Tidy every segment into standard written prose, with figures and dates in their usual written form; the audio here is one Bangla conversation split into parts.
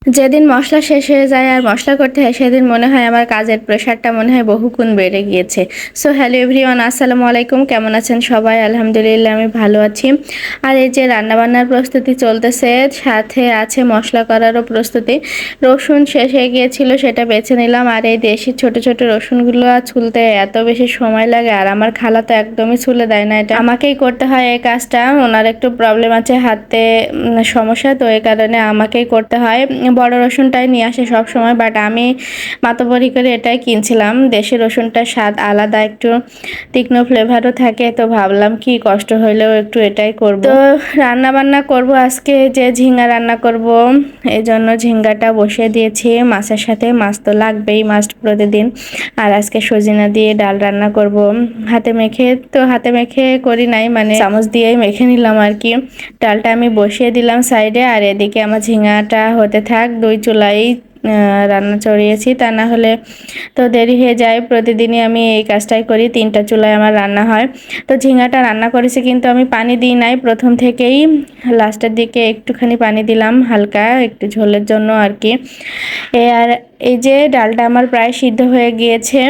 যেদিন মশলা শেষ হয়ে যায় আর মশলা করতে হয় সেদিন মনে হয় আমার কাজের প্রেশারটা মনে হয় বহুগুণ বেড়ে গিয়েছে। সো হ্যালো এভরিওয়ান, আসসালামু আলাইকুম। কেমন আছেন সবাই? আলহামদুলিল্লাহ আমি ভালো আছি। আর এই যে রান্নাবান্নার প্রস্তুতি চলতেছে, সাথে আছে মশলা করারও প্রস্তুতি। রসুন শেষ হয়ে গিয়েছিল, সেটা বেছে নিলাম। আর এই দেশি ছোট ছোট রসুনগুলো ছুলতে এত বেশি সময় লাগে, আর আমার খালা তো একদমই ছুলে দেয় না, এটা আমাকেই করতে হয় এই কাজটা। ওনার একটু প্রবলেম আছে, হাতে সমস্যা, তো এই কারণে আমাকেই করতে হয়। বড় রসুনটাই নিয়ে আসে সব সময়, বাট আমি মাতবরি করে এটাই কিনছিলাম। দেশি রসুনটার স্বাদ আলাদা, একটু তীক্ষ্ণ ফ্লেভারও থাকে, তো ভাবলাম কি কষ্ট হইলেও একটু এটাই করব। তো রান্না বান্না করব আজকে, যে ঝিঙ্গা রান্না করব, এই জন্য ঝিঙ্গাটা বসিয়ে দিয়েছি। মাছের সাথে মাছ তো লাগবেই, মাস্ট প্রতিদিন। আর আজকে সজিনা দিয়ে ডাল রান্না করব। হাতে মেখে করি নাই, মানে চামচ দিয়েই মেখে নিলাম আর কি। ডালটা আমি বসিয়ে দিলাম সাইডে, আর এদিকে আমার ঝিঙ্গাটা হতে থাক। দুই চুলাই রান্না চড়িয়েছি, তা না হলে তো দেরি হয়ে যায়। প্রতিদিনই আমি এই কাজটাই করি, 3টা চুলায় আমার রান্না হয়। তো ঝিঙ্গাটা রান্না করেছি, কিন্তু আমি পানি দিই নাই প্রথম থেকেই। লাস্টের দিকে একটুখানি পানি দিলাম, হালকা একটু ঝোলের জন্য আর কি। আর এই যে ডালটা আমার প্রায় সিদ্ধ হয়ে গিয়েছে।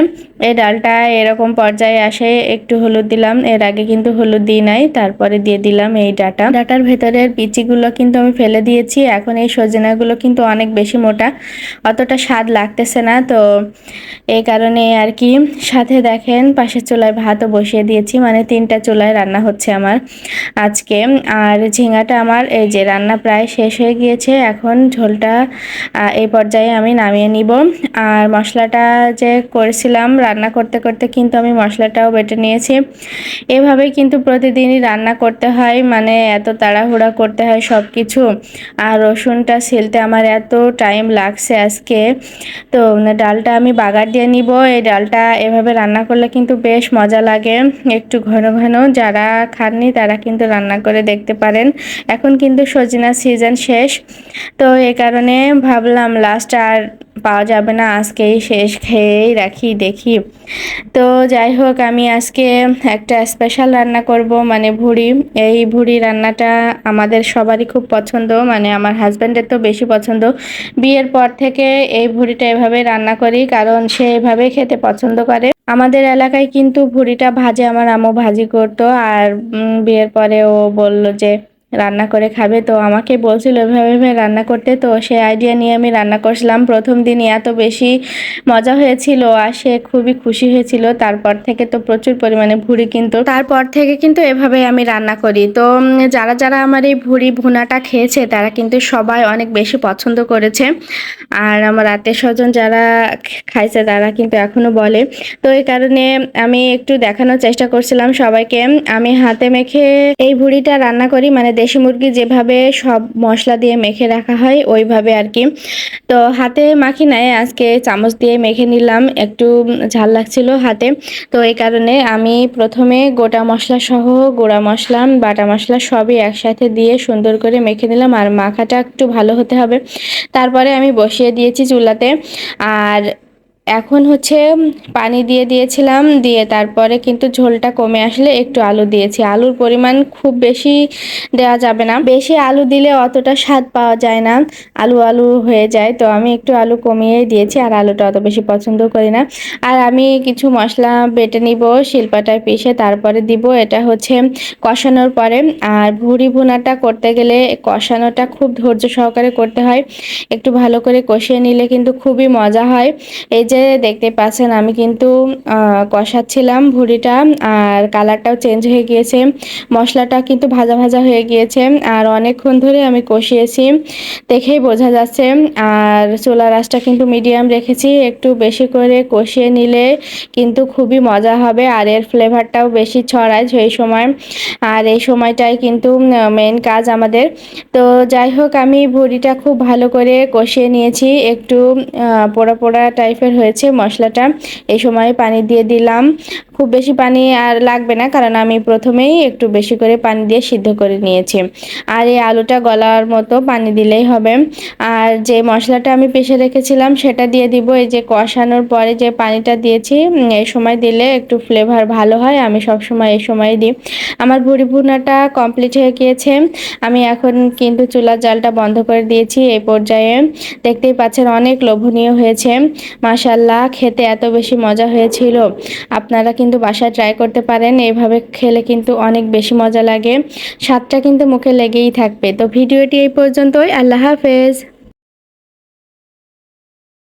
এই ডালটা এরকম পর্যায়ে আসে, একটু হলুদ দিলাম। এর আগে কিন্তু হলুদ দিই নাই, তারপরে দিয়ে দিলাম এই ডাটার ভেতরের বিচিগুলো কিন্তু আমি ফেলে দিয়েছি। এখন এই সজনাগুলো কিন্তু অনেক বেশি মোটা, অতটা স্বাদ লাগতেছে না, তো এই কারণে আর কি। সাথে দেখেন পাশের চুলায় ভাতও বসিয়ে দিয়েছি, মানে 3টা চুলায় রান্না হচ্ছে আমার আজকে। আর ঝিঙ্গাটা আমার এই যে রান্না প্রায় শেষ হয়ে গিয়েছে। এখন ঝোলটা এই পর্যায়ে আমি নামিয়ে নিব। আর মশলাটা যে করেছিলাম রান্না করতে করতে কিন্তু আমি মশলাটাও বেটে নিয়েছি। এভাবেই কিন্তু প্রতিদিনই রান্না করতে হয়, মানে এত তাড়াহুড়া করতে হয় সব কিছু। আর রসুনটা ছিলতে আমার এত টাইম লাগছে আজকে। তো ডালটা আমি বাগার দিয়ে নিব। এই ডালটা এভাবে রান্না করলে কিন্তু বেশ মজা লাগে, একটু ঘন ঘন। যারা খাননি তারা কিন্তু রান্না করে দেখতে পারেন। এখন কিন্তু সজিনা সিজন শেষ, তো এই কারণে ভাবলাম লাস্ট আর পাওয়া যাবে না, আজকেই শেষ, খেয়েই রাখি দেখি। তো যাই হোক, আমি আজকে একটা স্পেশাল রান্না করব, মানে ভুড়ি। এই ভুড়ি রান্নাটা আমাদের সবারই খুব পছন্দ, মানে আমার হাজব্যান্ডের তো বেশি পছন্দ। বিয়ের পর থেকে এই ভুড়িটা এভাবে রান্না করি, কারণ সে এভাবে খেতে পছন্দ করে। আমাদের এলাকায় কিন্তু ভুড়িটা ভাজে, আমার আম্মু ভাজি করতো। আর বিয়ের পরে ও বলল যে রান্না করে খাবে, তো আমাকে বলছিল এভাবে রান্না করতে, তো সে আইডিয়া নিয়ে আমি রান্না করছিলাম। প্রথম দিনই এত বেশি মজা হয়েছিল আর সে খুবই খুশি হয়েছিল। তারপর থেকে তো প্রচুর পরিমাণে ভুড়ি, কিন্তু তারপর থেকে কিন্তু এভাবে আমি রান্না করি। তো যারা যারা আমার এই ভুড়ি ভুনাটা খেয়েছে তারা কিন্তু সবাই অনেক বেশি পছন্দ করেছে। আর আমার আত্মীয় স্বজন যারা খাইছে তারা কিন্তু এখনো বলে। তো এই কারণে আমি একটু দেখানোর চেষ্টা করছিলাম সবাইকে। আমি হাতে মেখে এই ভুড়িটা রান্না করি, মানে দেশি মুরগি যেভাবে সব মশলা দিয়ে মেখে রাখা হয় ওইভাবে আর কি। তো হাতে মাখি নাই, আজকে চামচ দিয়ে মেখে নিলাম, একটু ঝাল লাগছিল হাতে। তো এই কারণে আমি প্রথমে গোটা মশলা সহ গুঁড়া মশলা বাটা মশলা সবই একসাথে দিয়ে সুন্দর করে মেখে নিলাম। আর মাখাটা একটু ভালো হতে হবে। তারপরে আমি বসিয়ে দিয়েছি চুলাতে। আর এখন হচ্ছে পানি দিয়ে দিয়েছিলাম, দিয়ে তারপরে কিন্তু ঝোলটা কমে আসলে একটু আলু দিয়েছি। আলুর পরিমাণ খুব বেশি দেওয়া যাবে না, বেশি আলু দিলে অতটা স্বাদ পাওয়া যায় না, আলু আলু হয়ে যায়। তো আমি একটু আলু কমিয়ে দিয়েছি, আর আলুটা অত বেশি পছন্দ করি না। আর আমি কিছু মশলা বেটে নিব শিলপাটায় পিষে, তারপরে দিব। এটা হচ্ছে কষানোর পরে। আর ভুড়ি ভুনাটা করতে গেলে কষানোটা খুব ধৈর্য সহকারে করতে হয়, একটু ভালো করে কষিয়ে নিলে কিন্তু খুবই মজা হয়। এই যে দেখতে পাচ্ছেন আমি কিন্তু কষাচ্ছিলাম ভুড়িটা, আর কালারটাও চেঞ্জ হয়ে গিয়েছে, মশলাটা কিন্তু ভাজা ভাজা হয়ে গিয়েছে। আর অনেকক্ষণ ধরে আমি কষিয়েছি, দেখেই বোঝা যাচ্ছে। আর চুলার আঁচটা কিন্তু মিডিয়াম রেখেছি, একটু বেশি করে কষিয়ে নিলে কিন্তু খুবই মজা হবে, আর এর ফ্লেভারটাও বেশি ছড়ায় সেই সময়। আর এই সময়টাই কিন্তু মেন কাজ আমাদের। তো যাই হোক, আমি ভুড়িটা খুব ভালো করে কষিয়ে নিয়েছি, একটু পোড়া পোড়া টাইপের হয়েছে মশলাটা। এই সময় পানি দিয়ে দিলাম। খুব বেশি পানি আর লাগবে না, কারণ আমি প্রথমেই একটু বেশি করে পানি দিয়ে সিদ্ধ করে নিয়েছি। আর এই আলুটা গলার মতো পানি দিলেই হবে। আর যে মশলাটা আমি পিষে রেখেছিলাম সেটা দিয়ে দিব। এই যে কষানোর পরে যে পানিটা দিয়েছি, এই সময় দিলে একটু ফ্লেভার ভালো হয়। আমি সবসময় এই সময় দিই। আমার ভুড়ি ভুনাটা কমপ্লিট হয়ে গিয়েছে। আমি এখন কিন্তু চুলার জালটা বন্ধ করে দিয়েছি। এই পর্যায়ে দেখতেই পাচ্ছেন অনেক লোভনীয় হয়েছে। মাশাআল্লাহ, খেতে এত বেশি মজা হয়েছিল। আপনারা কিন্তু বাসায় ট্রাই করতে পারেন। এভাবে খেলে কিন্তু অনেক বেশি মজা লাগে। স্বাদটা কিন্তু মুখে লেগেই থাকবে। তো ভিডিওটি এই পর্যন্তই। আল্লাহ হাফেজ।